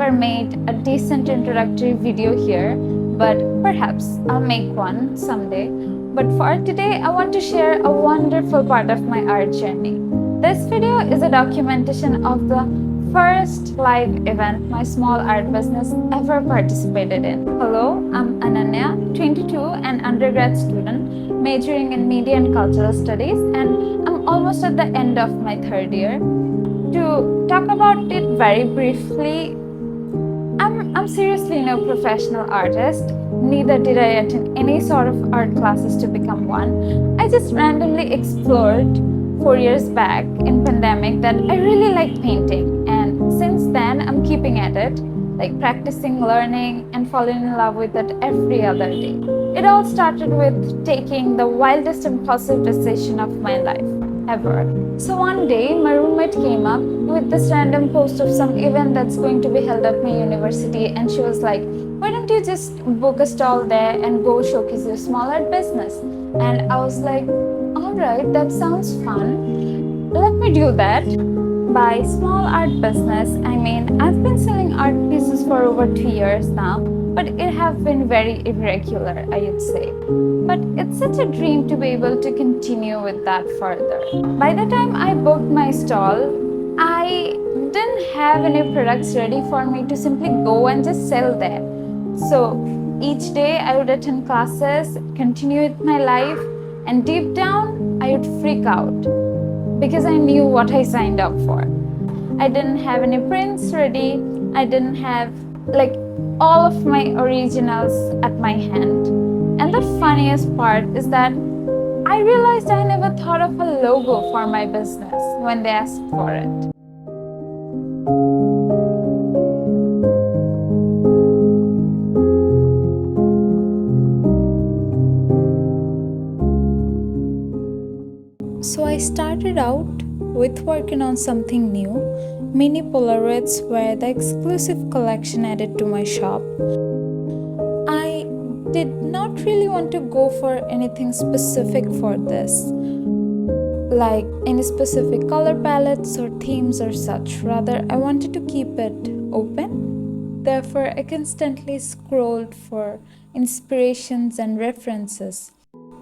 never made a decent introductory video here, but perhaps I'll make one someday. But for today, I want to share a wonderful part of my art journey. This video is a documentation of the first live event my small art business ever participated in. Hello, I'm Ananya, 22, an undergrad student majoring in Media and Cultural Studies, and I'm almost at the end of my third year. To talk about it very briefly, I'm seriously no professional artist. Neither did I attend any sort of art classes to become one. I just randomly explored 4 years back in pandemic that I really like painting, and since then I'm keeping at it, like practicing, learning, and falling in love with it every other day. It all started with taking the wildest impulsive decision of my life ever. So one day my roommate came up with this random post of some event that's going to be held at my university, and she was like, why don't you just book a stall there and go showcase your small art business? And I was like, alright, that sounds fun. Let me do that. By small art business, I mean I've been selling art pieces for over 2 years now, but it have been very irregular, I would say. But it's such a dream to be able to continue with that further. By the time I booked my stall, I didn't have any products ready for me to simply go and just sell there. So each day I would attend classes, continue with my life, and deep down I would freak out because I knew what I signed up for. I didn't have any prints ready. I didn't have all of my originals at my hand. And the funniest part is that I realized I never thought of a logo for my business when they asked for it. So I started out with working on something new. Mini Polaroids were the exclusive collection added to my shop. I did not really want to go for anything specific for this, like any specific color palettes or themes or such. Rather, I wanted to keep it open. Therefore, I constantly scrolled for inspirations and references.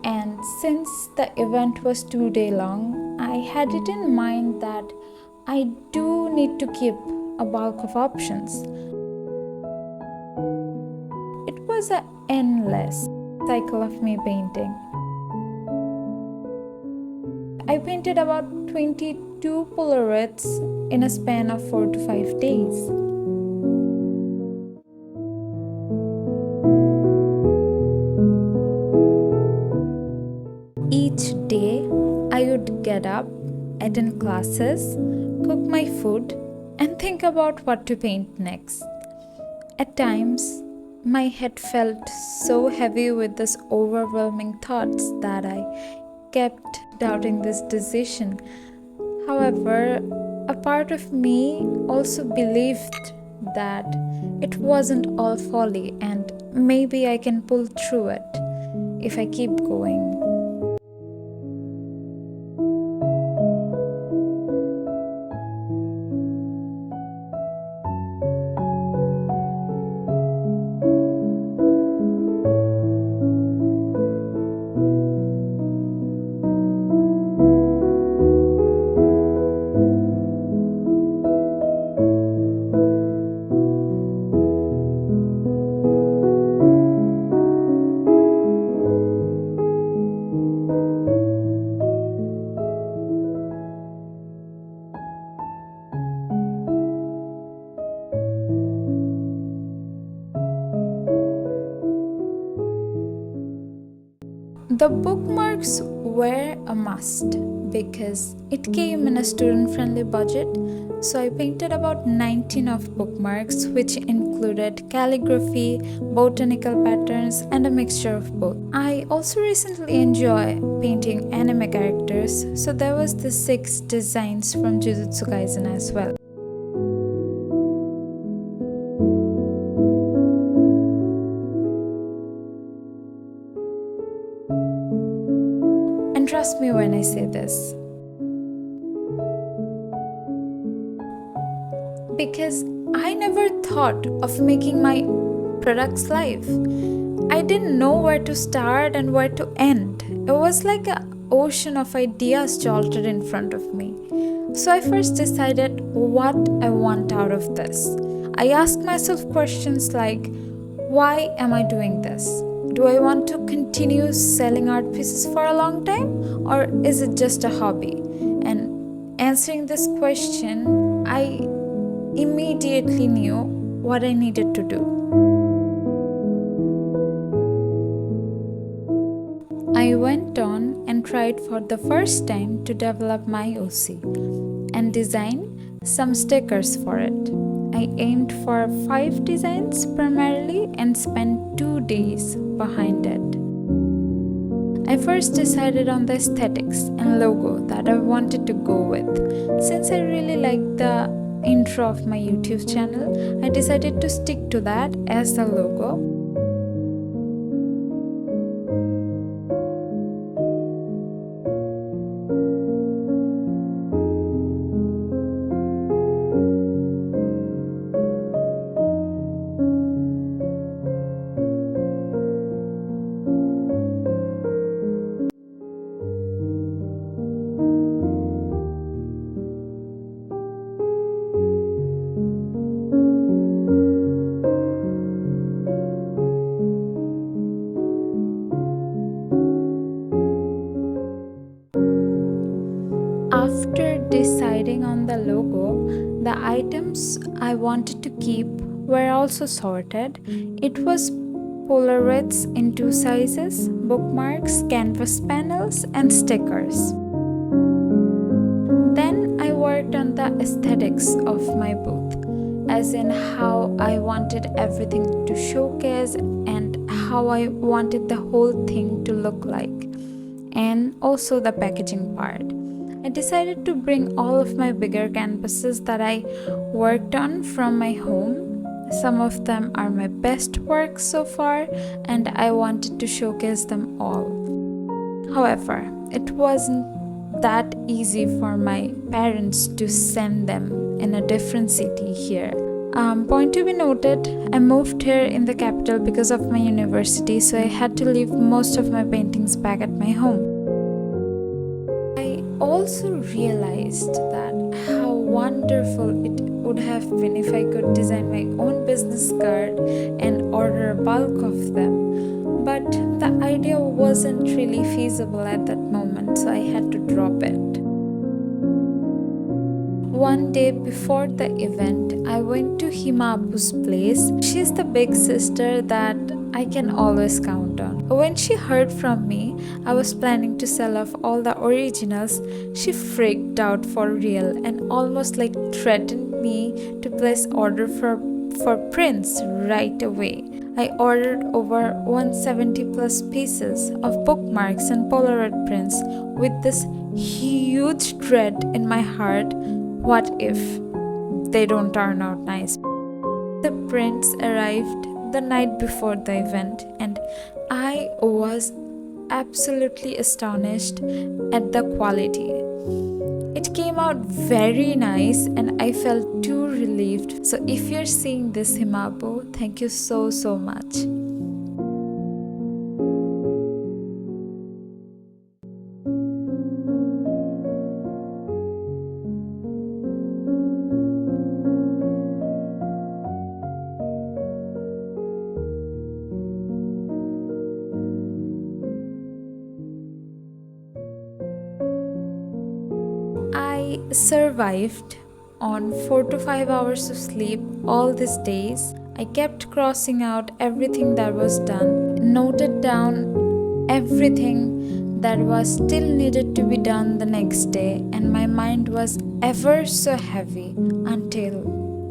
And since the event was 2 days long, I had it in mind that I do need to keep a bulk of options. It was an endless cycle of me painting. I painted about 22 Polaroids in a span of 4 to 5 days. Each day, I would get up, attend classes, cook my food, and think about what to paint next. At times, my head felt so heavy with this overwhelming thoughts that I kept doubting this decision. However, a part of me also believed that it wasn't all folly and maybe I can pull through it if I keep going. The bookmarks were a must because it came in a student-friendly budget. So I painted about 19 of bookmarks, which included calligraphy, botanical patterns, and a mixture of both. I also recently enjoy painting anime characters, so there was the 6 designs from Jujutsu Kaisen as well. And trust me when I say this, because I never thought of making my products live. I didn't know where to start and where to end. It was like an ocean of ideas jolted in front of me. So I first decided what I want out of this. I asked myself questions like, why am I doing this? Do I want to continue selling art pieces for a long time, or is it just a hobby? And answering this question, I immediately knew what I needed to do. I went on and tried for the first time to develop my OC and design some stickers for it. I aimed for 5 designs primarily and spent 2 days behind it. I first decided on the aesthetics and logo that I wanted to go with. Since I really liked the intro of my YouTube channel, I decided to stick to that as the logo. After deciding on the logo, the items I wanted to keep were also sorted. It was Polaroids in 2 sizes, bookmarks, canvas panels, and stickers. Then I worked on the aesthetics of my booth, as in how I wanted everything to showcase and how I wanted the whole thing to look like, and also the packaging part. I decided to bring all of my bigger canvases that I worked on from my home. Some of them are my best work so far, and I wanted to showcase them all. However, it wasn't that easy for my parents to send them in a different city here. Point to be noted, I moved here in the capital because of my university, so I had to leave most of my paintings back at my home. I also realized that how wonderful it would have been if I could design my own business card and order a bulk of them. But the idea wasn't really feasible at that moment, so I had to drop it. One day before the event, I went to Himapu's place. She's the big sister that I can always count on. When she heard from me, I was planning to sell off all the originals. She freaked out for real and almost like threatened me to place order for prints right away. I ordered over 170 plus pieces of bookmarks and Polaroid prints with this huge dread in my heart. What if they don't turn out nice? The prints arrived the night before the event, and I was absolutely astonished at the quality. It came out very nice, and I felt too relieved. So, if you're seeing this, Himapu, thank you so much. I survived on 4 to 5 hours of sleep all these days. I kept crossing out everything that was done, noted down everything that was still needed to be done the next day, and my mind was ever so heavy until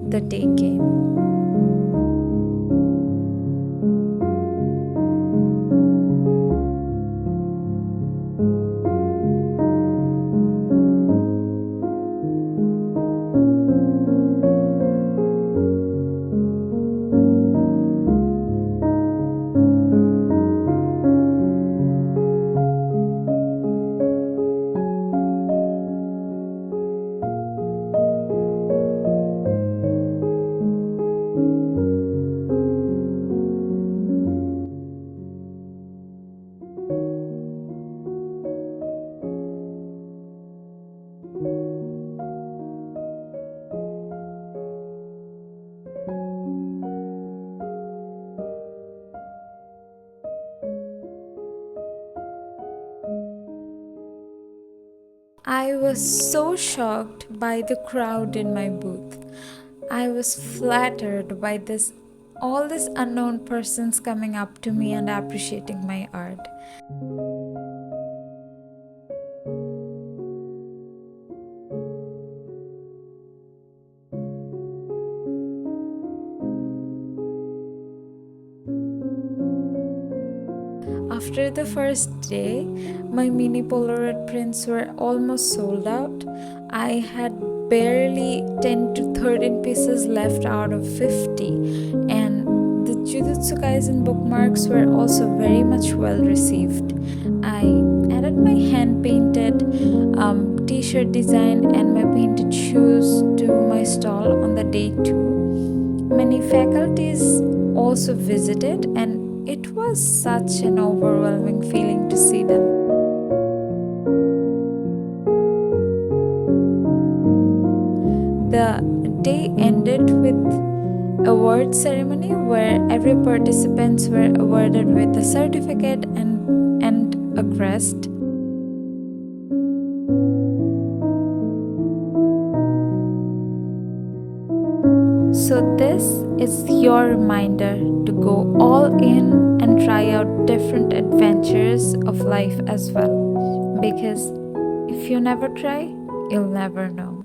the day came. I was so shocked by the crowd in my booth. I was flattered by all these unknown persons coming up to me and appreciating my art. After the first day, my mini Polaroid prints were almost sold out. I had barely 10 to 13 pieces left out of 50, and the Jujutsu Kaisen bookmarks were also very much well received. I added my hand painted t shirt design and my painted shoes to my stall on the day 2. Many faculties also visited, and it was such an overwhelming feeling to see them. The day ended with award ceremony where every participants were awarded with a certificate and a crest. So this is your reminder to go all in and try out different adventures of life as well. Because if you never try, you'll never know.